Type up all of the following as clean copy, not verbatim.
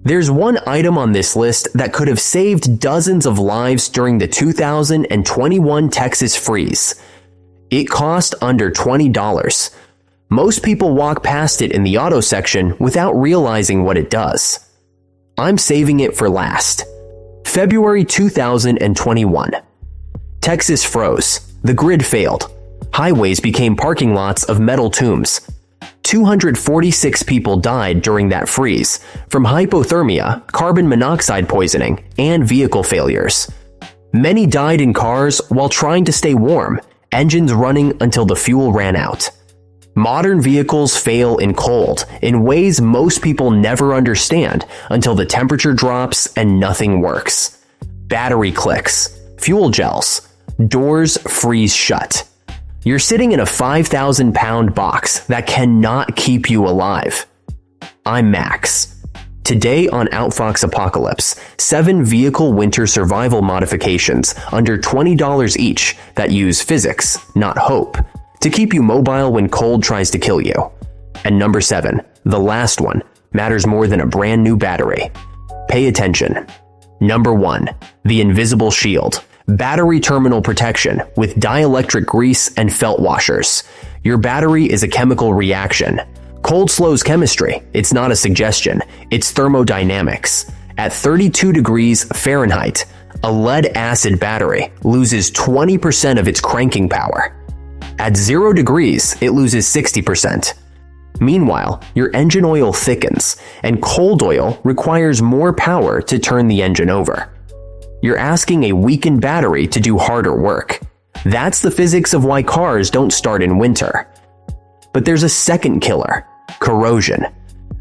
There's one item on this list that could have saved dozens of lives during the 2021 Texas freeze. It cost under $20. Most people walk past it in the auto section without realizing what it does. I'm saving it for last. February 2021. Texas froze. The grid failed. Highways became parking lots of metal tombs. 246 people died during that freeze from hypothermia, carbon monoxide poisoning, and vehicle failures. Many died in cars while trying to stay warm, engines running until the fuel ran out. Modern vehicles fail in cold in ways most people never understand until the temperature drops and nothing works. Battery clicks, fuel gels, doors freeze shut. You're sitting in a 5,000-pound box that cannot keep you alive. I'm Max. Today on Outfox Apocalypse, 7 vehicle winter survival modifications under $20 each that use physics, not hope, to keep you mobile when cold tries to kill you. And number 7, the last one, matters more than a brand new battery. Pay attention. Number 1, the invisible shield. Battery terminal protection with dielectric grease and felt washers. Your battery is a chemical reaction. Cold slows chemistry. It's not a suggestion. It's thermodynamics. At 32 degrees Fahrenheit, a lead-acid battery loses 20% of its cranking power. At 0 degrees, it loses 60%. Meanwhile, your engine oil thickens, and cold oil requires more power to turn the engine over. You're asking a weakened battery to do harder work. That's the physics of why cars don't start in winter. But there's a second killer: corrosion.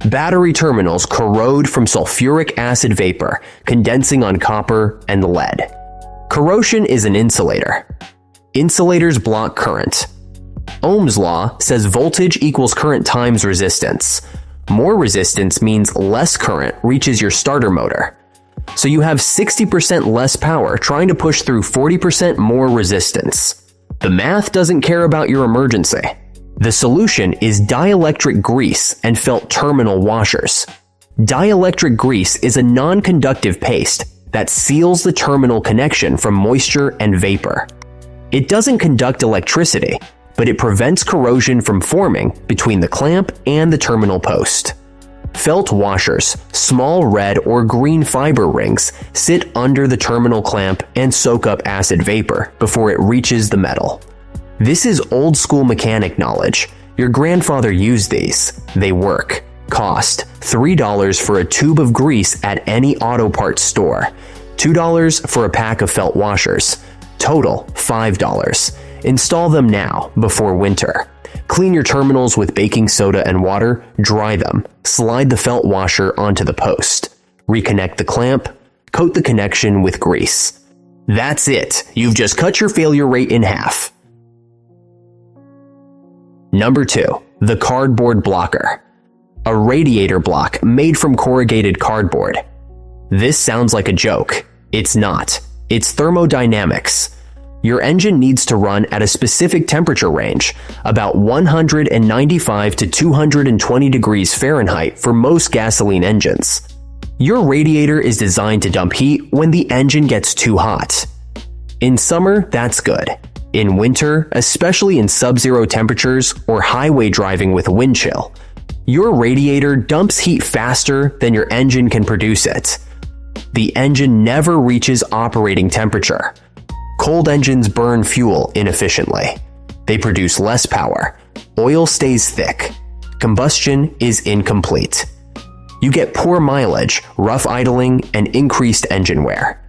Battery terminals corrode from sulfuric acid vapor condensing on copper and lead. Corrosion is an insulator. Insulators block current. Ohm's law says voltage equals current times resistance. More resistance means less current reaches your starter motor. So you have 60% less power trying to push through 40% more resistance. The math doesn't care about your emergency. The solution is dielectric grease and felt terminal washers. Dielectric grease is a non-conductive paste that seals the terminal connection from moisture and vapor. It doesn't conduct electricity, but it prevents corrosion from forming between the clamp and the terminal post. Felt washers, small red or green fiber rings, sit under the terminal clamp and soak up acid vapor before it reaches the metal. This is old school mechanic knowledge. Your grandfather used these. They work. Cost $3 for a tube of grease at any auto parts store. $2 for a pack of felt washers. Total $5. Install them now before winter. Clean your terminals with baking soda and water, dry them, slide the felt washer onto the post, reconnect the clamp, coat the connection with grease. That's it. You've just cut your failure rate in half. Number 2, the cardboard blocker. A radiator block made from corrugated cardboard. This sounds like a joke. It's not. It's thermodynamics. Your engine needs to run at a specific temperature range, about 195 to 220 degrees Fahrenheit for most gasoline engines. Your radiator is designed to dump heat when the engine gets too hot. In summer, that's good. In winter, especially in sub-zero temperatures or highway driving with wind chill, your radiator dumps heat faster than your engine can produce it. The engine never reaches operating temperature. Cold engines burn fuel inefficiently. They produce less power. Oil stays thick. Combustion is incomplete. You get poor mileage, rough idling, and increased engine wear.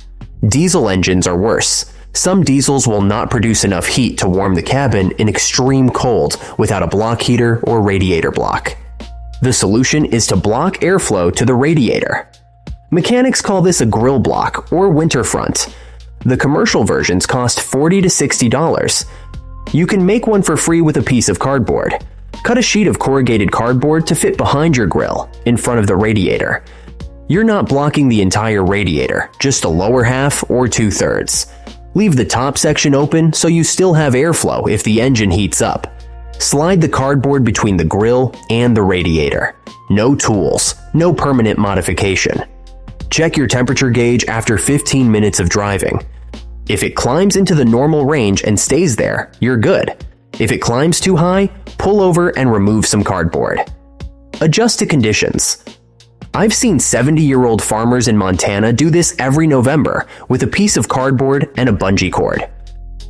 Diesel engines are worse. Some diesels will not produce enough heat to warm the cabin in extreme cold without a block heater or radiator block. The solution is to block airflow to the radiator. Mechanics call this a grill block or winter front. The commercial versions cost $40 to $60. You can make one for free with a piece of cardboard. Cut a sheet of corrugated cardboard to fit behind your grill, in front of the radiator. You're not blocking the entire radiator, just the lower half or 2/3. Leave the top section open so you still have airflow if the engine heats up. Slide the cardboard between the grill and the radiator. No tools, no permanent modification. Check your temperature gauge after 15 minutes of driving. If it climbs into the normal range and stays there, you're good. If it climbs too high, pull over and remove some cardboard. Adjust to conditions. I've seen 70-year-old farmers in Montana do this every November with a piece of cardboard and a bungee cord.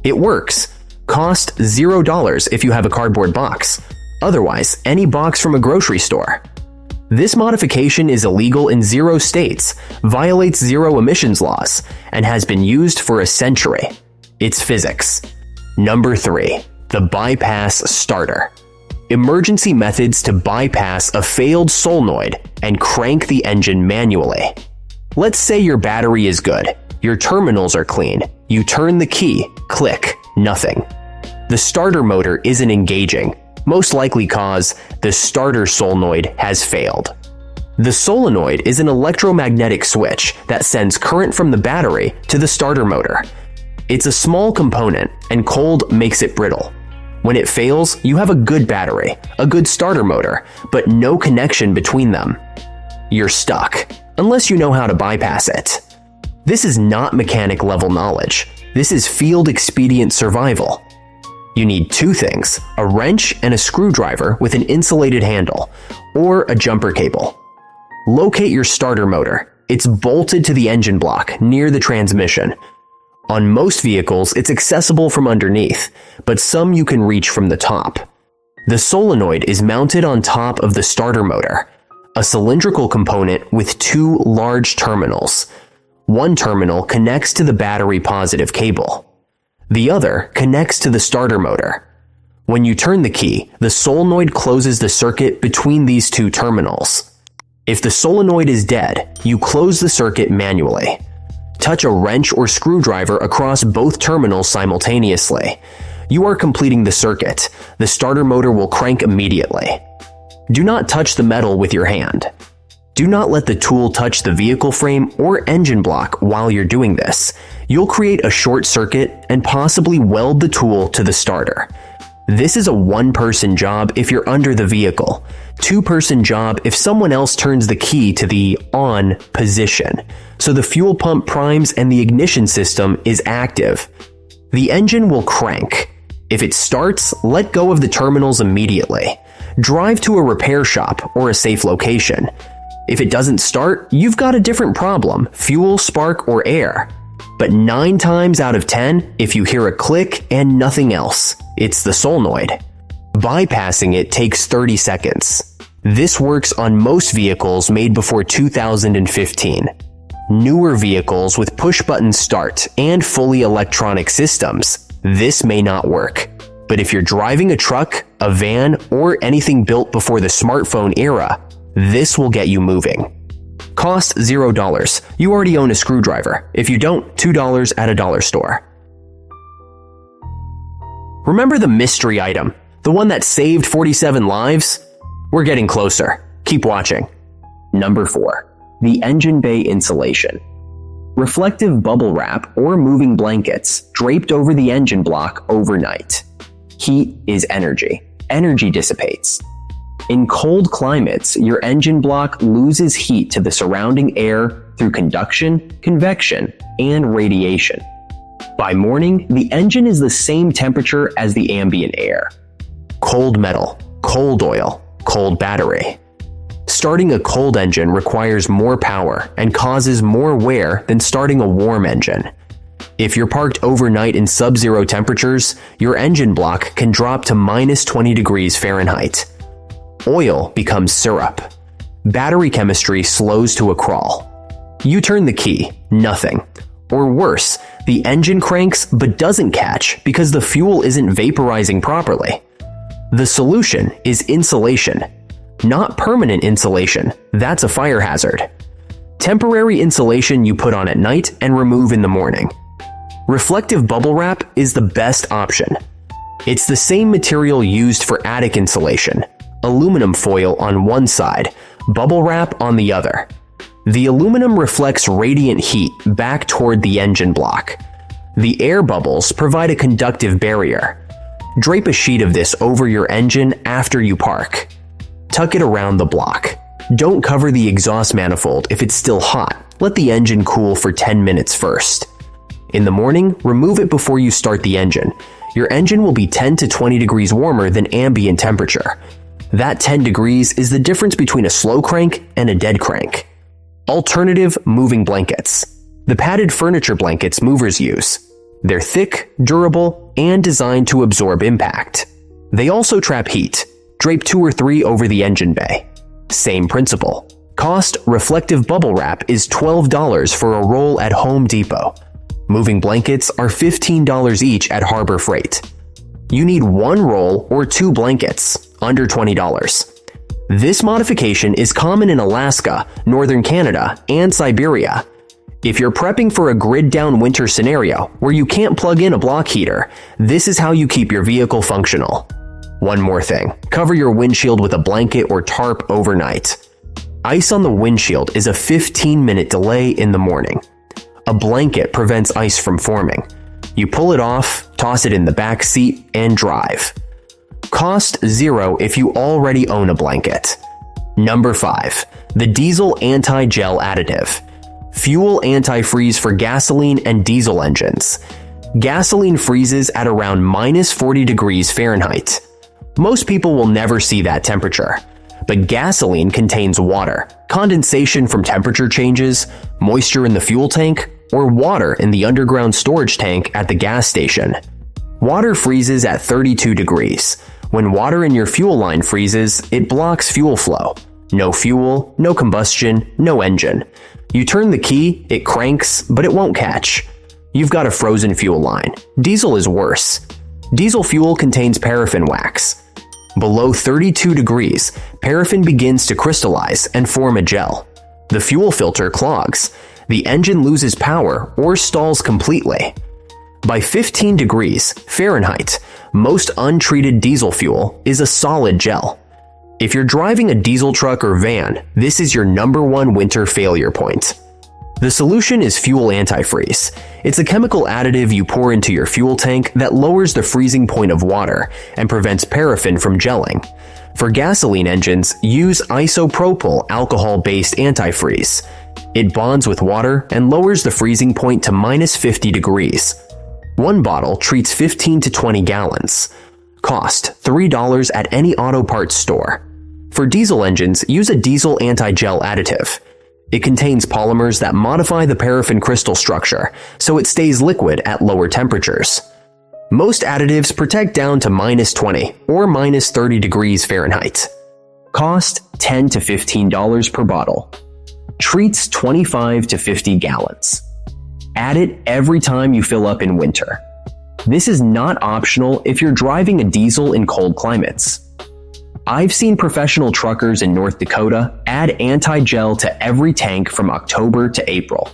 It works. Cost $0 if you have a cardboard box. Otherwise, any box from a grocery store. This modification is illegal in 0 states, violates zero emissions laws, and has been used for a century. It's physics. Number 3. The bypass starter. Emergency methods to bypass a failed solenoid and crank the engine manually. Let's say your battery is good, your terminals are clean, you turn the key, click, nothing. The starter motor isn't engaging, most likely cause the starter solenoid has failed. The solenoid is an electromagnetic switch that sends current from the battery to the starter motor. It's a small component, and cold makes it brittle. When it fails, you have a good battery, a good starter motor, but no connection between them. You're stuck, unless you know how to bypass it. This is not mechanic level knowledge. This is field expedient survival. You need 2 things, a wrench and a screwdriver with an insulated handle, or a jumper cable. Locate your starter motor. It's bolted to the engine block near the transmission. On most vehicles, it's accessible from underneath, but some you can reach from the top. The solenoid is mounted on top of the starter motor, a cylindrical component with 2 large terminals. One terminal connects to the battery positive cable. The other connects to the starter motor. When you turn the key, the solenoid closes the circuit between these 2 terminals. If the solenoid is dead, you close the circuit manually. Touch a wrench or screwdriver across both terminals simultaneously. You are completing the circuit. The starter motor will crank immediately. Do not touch the metal with your hand. Do not let the tool touch the vehicle frame or engine block while you're doing this. You'll create a short circuit and possibly weld the tool to the starter. This is a 1-person job if you're under the vehicle, 2-person job if someone else turns the key to the on position, so the fuel pump primes and the ignition system is active. The engine will crank. If it starts, let go of the terminals immediately. Drive to a repair shop or a safe location. If it doesn't start, you've got a different problem, fuel, spark, or air. But 9 times out of 10, if you hear a click and nothing else, it's the solenoid. Bypassing it takes 30 seconds. This works on most vehicles made before 2015. Newer vehicles with push-button start and fully electronic systems, this may not work. But if you're driving a truck, a van, or anything built before the smartphone era, this will get you moving. Cost $0. You already own a screwdriver. If you don't, $2 at a dollar store. Remember the mystery item? The one that saved 47 lives? We're getting closer. Keep watching. Number 4. The engine bay insulation. Reflective bubble wrap or moving blankets draped over the engine block overnight. Heat is energy. Energy dissipates. In cold climates, your engine block loses heat to the surrounding air through conduction, convection, and radiation. By morning, the engine is the same temperature as the ambient air. Cold metal, cold oil, cold battery. Starting a cold engine requires more power and causes more wear than starting a warm engine. If you're parked overnight in sub-zero temperatures, your engine block can drop to -20 degrees Fahrenheit. Oil becomes syrup. Battery chemistry slows to a crawl. You turn the key, nothing. Or worse, the engine cranks but doesn't catch because the fuel isn't vaporizing properly. The solution is insulation. Not permanent insulation, that's a fire hazard. Temporary insulation you put on at night and remove in the morning. Reflective bubble wrap is the best option. It's the same material used for attic insulation. Aluminum foil on one side, bubble wrap on the other. The aluminum reflects radiant heat back toward the engine block. The air bubbles provide a conductive barrier. Drape a sheet of this over your engine after you park. Tuck it around the block. Don't cover the exhaust manifold if it's still hot. Let the engine cool for 10 minutes first. In the morning, remove it before you start the engine. Your engine will be 10 to 20 degrees warmer than ambient temperature. That 10 degrees is the difference between a slow crank and a dead crank. Alternative moving blankets. The padded furniture blankets movers use. They're thick, durable, and designed to absorb impact. They also trap heat. Drape 2 or 3 over the engine bay. Same principle. Cost: reflective bubble wrap is $12 for a roll at Home Depot. Moving blankets are $15 each at Harbor Freight. You need 1 roll or 2 blankets, under $20. This modification is common in Alaska, northern Canada, and Siberia. If you're prepping for a grid-down winter scenario where you can't plug in a block heater, this is how you keep your vehicle functional. One more thing, cover your windshield with a blanket or tarp overnight. Ice on the windshield is a 15-minute delay in the morning. A blanket prevents ice from forming. You pull it off, toss it in the back seat, and drive. Cost $0 if you already own a blanket. Number 5. The Diesel Anti-Gel Additive. Fuel antifreeze for gasoline and diesel engines. Gasoline freezes at around -40 degrees Fahrenheit. Most people will never see that temperature. But gasoline contains water, condensation from temperature changes, moisture in the fuel tank, or water in the underground storage tank at the gas station. Water freezes at 32 degrees. When water in your fuel line freezes, it blocks fuel flow. No fuel, no combustion, no engine. You turn the key, it cranks, but it won't catch. You've got a frozen fuel line. Diesel is worse. Diesel fuel contains paraffin wax. Below 32 degrees, paraffin begins to crystallize and form a gel. The fuel filter clogs. The engine loses power or stalls completely. By 15 degrees Fahrenheit, most untreated diesel fuel is a solid gel. If you're driving a diesel truck or van, this is your #1 winter failure point. The solution is fuel antifreeze. It's a chemical additive you pour into your fuel tank that lowers the freezing point of water and prevents paraffin from gelling. For gasoline engines, use isopropyl alcohol-based antifreeze. It bonds with water and lowers the freezing point to -50 degrees. 1 bottle treats 15 to 20 gallons. Cost $3 at any auto parts store. For diesel engines, use a diesel anti-gel additive. It contains polymers that modify the paraffin crystal structure, so it stays liquid at lower temperatures. Most additives protect down to -20 or -30 degrees Fahrenheit. Cost $10 to $15 per bottle. Treats 25 to 50 gallons. Add it every time you fill up in winter. This is not optional if you're driving a diesel in cold climates. I've seen professional truckers in North Dakota add anti-gel to every tank from October to April.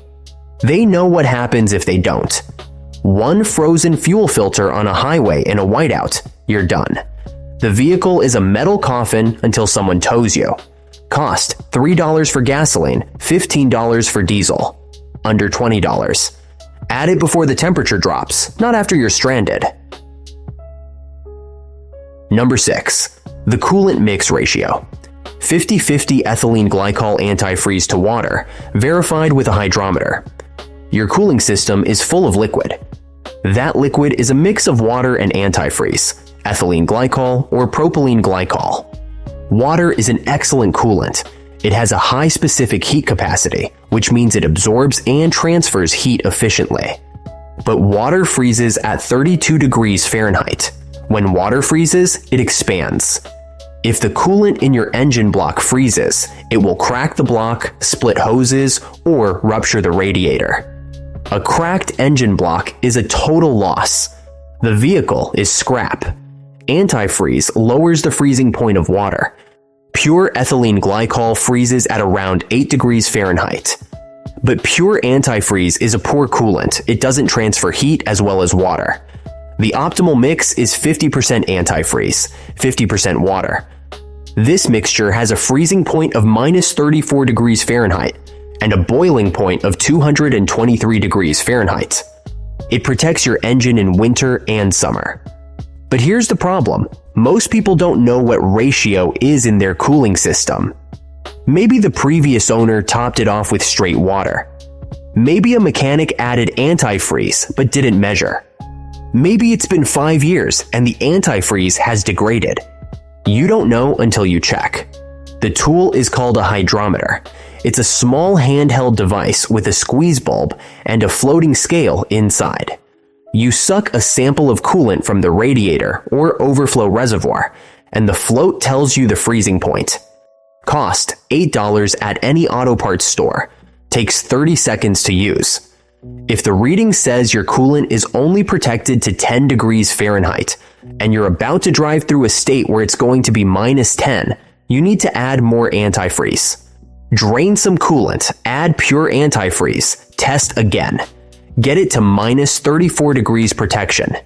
They know what happens if they don't. 1 frozen fuel filter on a highway in a whiteout, you're done. The vehicle is a metal coffin until someone tows you. Cost $3 for gasoline, $15 for diesel. Under $20. Add it before the temperature drops, not after you're stranded. Number 6. The coolant mix ratio. 50-50 ethylene glycol antifreeze to water, verified with a hydrometer. Your cooling system is full of liquid. That liquid is a mix of water and antifreeze, ethylene glycol or propylene glycol. Water is an excellent coolant. It has a high specific heat capacity, which means it absorbs and transfers heat efficiently. But water freezes at 32 degrees Fahrenheit. When water freezes, it expands. If the coolant in your engine block freezes, it will crack the block, split hoses, or rupture the radiator. A cracked engine block is a total loss. The vehicle is scrap. Antifreeze lowers the freezing point of water. Pure ethylene glycol freezes at around 8 degrees Fahrenheit. But pure antifreeze is a poor coolant. It doesn't transfer heat as well as water. The optimal mix is 50% antifreeze, 50% water. This mixture has a freezing point of -34 degrees Fahrenheit and a boiling point of 223 degrees Fahrenheit. It protects your engine in winter and summer. But here's the problem. Most people don't know what ratio is in their cooling system. Maybe the previous owner topped it off with straight water. Maybe a mechanic added antifreeze but didn't measure. Maybe it's been 5 years and the antifreeze has degraded. You don't know until you check. The tool is called a hydrometer. It's a small handheld device with a squeeze bulb and a floating scale inside. You suck a sample of coolant from the radiator or overflow reservoir, and the float tells you the freezing point. Cost $8 at any auto parts store. Takes 30 seconds to use. If the reading says your coolant is only protected to 10 degrees Fahrenheit, and you're about to drive through a state where it's going to be -10, you need to add more antifreeze. Drain some coolant, add pure antifreeze, test again. Get it to -34 degrees protection.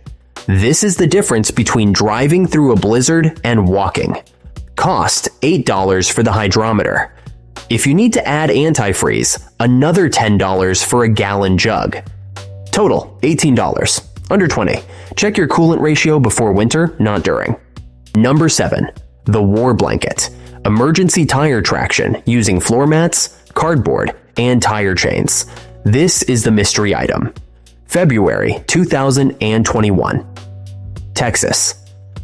This is the difference between driving through a blizzard and walking. Cost $8 for the hydrometer. If you need to add antifreeze, another $10 for a gallon jug. Total, $18. Under 20. Check your coolant ratio before winter, not during. Number 7. The War Blanket. Emergency tire traction using floor mats, cardboard, and tire chains. This is the mystery item. February 2021. Texas.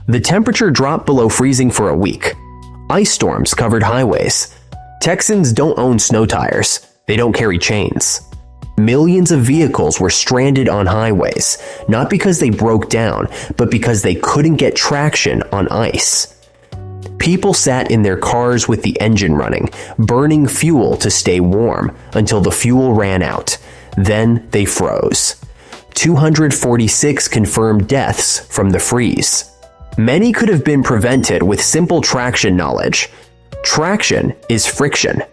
The temperature dropped below freezing for a week. Ice storms covered highways. Texans don't own snow tires. They don't carry chains. Millions of vehicles were stranded on highways, not because they broke down, but because they couldn't get traction on ice. People sat in their cars with the engine running, burning fuel to stay warm until the fuel ran out. Then they froze. 246 confirmed deaths from the freeze. Many could have been prevented with simple traction knowledge. Traction is friction.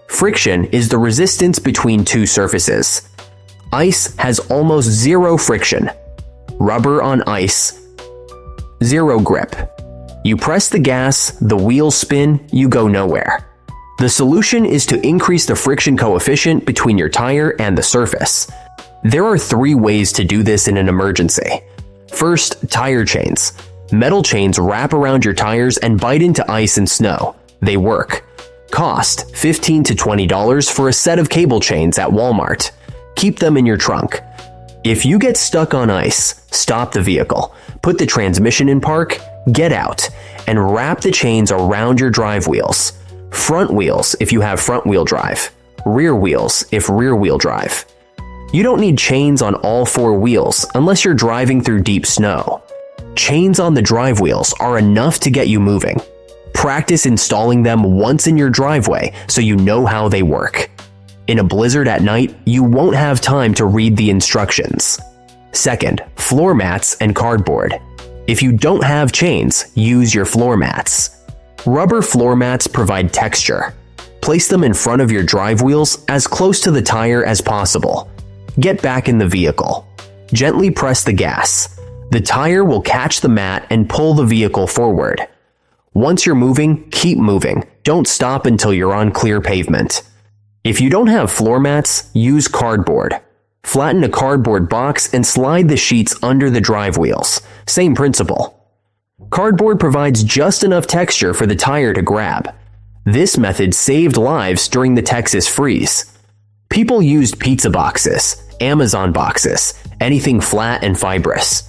Friction is the resistance between two surfaces. Ice has almost zero friction. Rubber on ice, zero grip. You press the gas, the wheels spin, you go nowhere. The solution is to increase the friction coefficient between your tire and the surface. There are 3 ways to do this in an emergency. First, tire chains. Metal chains wrap around your tires and bite into ice and snow. They work. Cost $15 to $20 for a set of cable chains at Walmart. Keep them in your trunk. If you get stuck on ice, stop the vehicle, put the transmission in park, get out, and wrap the chains around your drive wheels. Front wheels if you have front wheel drive. Rear wheels if rear wheel drive. You don't need chains on all 4 wheels unless you're driving through deep snow. Chains on the drive wheels are enough to get you moving. Practice installing them once in your driveway so you know how they work. In a blizzard at night, you won't have time to read the instructions. Second, floor mats and cardboard. If you don't have chains, use your floor mats. Rubber floor mats provide texture. Place them in front of your drive wheels as close to the tire as possible. Get back in the vehicle. Gently press the gas. The tire will catch the mat and pull the vehicle forward. Once you're moving, keep moving. Don't stop until you're on clear pavement. If you don't have floor mats, use cardboard. Flatten a cardboard box and slide the sheets under the drive wheels. Same principle. Cardboard provides just enough texture for the tire to grab. This method saved lives during the Texas freeze. People used pizza boxes, Amazon boxes, anything flat and fibrous.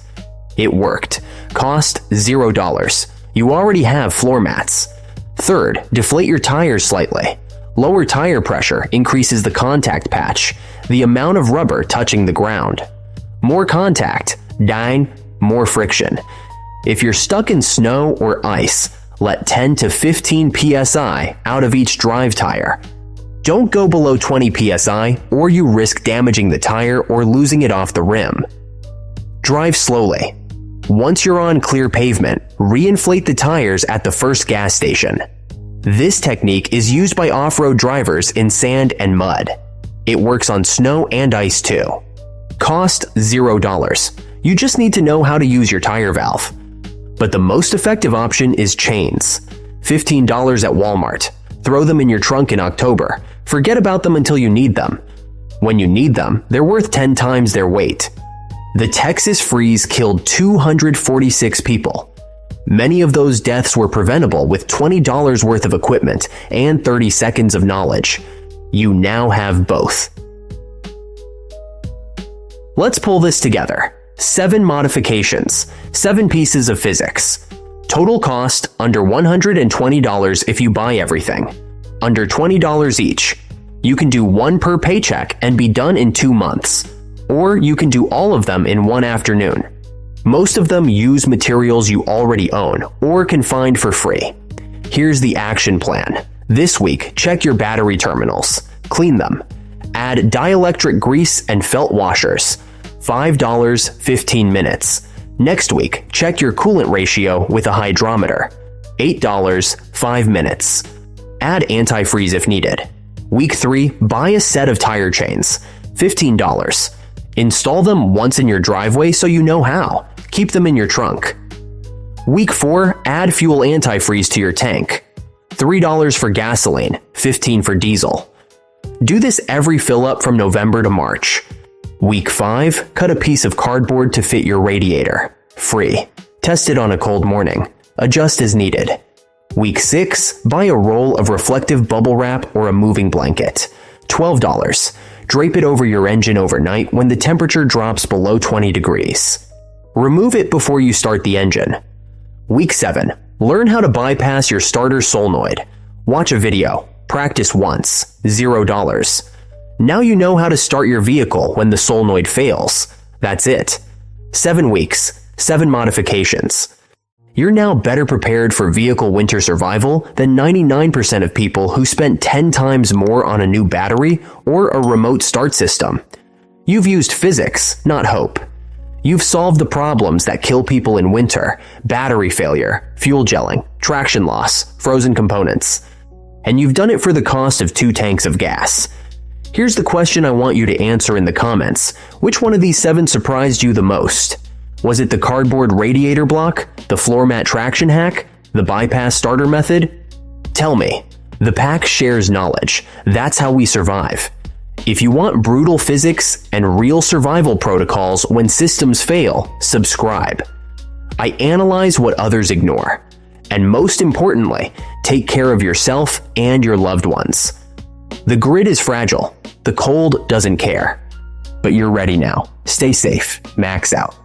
It worked. Cost $0. You already have floor mats. Third, deflate your tires slightly. Lower tire pressure increases the contact patch, the amount of rubber touching the ground. More contact, more friction. If you're stuck in snow or ice, let 10 to 15 psi out of each drive tire. Don't go below 20 psi or you risk damaging the tire or losing it off the rim. Drive slowly. Once you're on clear pavement, reinflate the tires at the first gas station. This technique is used by off-road drivers in sand and mud. It works on snow and ice too. Cost $0. You just need to know how to use your tire valve. But the most effective option is chains. $15 at Walmart. Throw them in your trunk in October. Forget about them until you need them. When you need them, they're worth 10 times their weight. The Texas freeze killed 246 people. Many of those deaths were preventable with $20 worth of equipment and 30 seconds of knowledge. You now have both. Let's pull this together. 7 modifications, 7 pieces of physics. Total cost under $120 if you buy everything. Under $20 each. You can do 1 per paycheck and be done in 2 months. Or you can do all of them in 1 afternoon. Most of them use materials you already own or can find for free. Here's the action plan. This week, check your battery terminals. Clean them. Add dielectric grease and felt washers. $5, 15 minutes. Next week, check your coolant ratio with a hydrometer. $8, 5 minutes. Add antifreeze if needed. Week 3, buy a set of tire chains. $15. Install them once in your driveway so you know how. Keep them in your trunk. Week 4, add fuel antifreeze to your tank. $3 for gasoline, $15 for diesel. Do this every fill up from November to March. Week 5, cut a piece of cardboard to fit your radiator. Free. Test it on a cold morning. Adjust as needed. Week 6, buy a roll of reflective bubble wrap or a moving blanket. $12. Drape it over your engine overnight when the temperature drops below 20 degrees. Remove it before you start the engine. Week 7, learn how to bypass your starter solenoid. Watch a video. Practice once. $0. Now you know how to start your vehicle when the solenoid fails. That's it. 7 weeks, 7 modifications. You're now better prepared for vehicle winter survival than 99% of people who spent 10 times more on a new battery or a remote start system. You've used physics, not hope. You've solved the problems that kill people in winter: battery failure, fuel gelling, traction loss, frozen components. And you've done it for the cost of 2 tanks of gas. Here's the question I want you to answer in the comments. Which one of these 7 surprised you the most? Was it the cardboard radiator block, the floor mat traction hack, the bypass starter method? Tell me. The pack shares knowledge. That's how we survive. If you want brutal physics and real survival protocols when systems fail, subscribe. I analyze what others ignore. And most importantly, take care of yourself and your loved ones. The grid is fragile. The cold doesn't care. But you're ready now. Stay safe. Max out.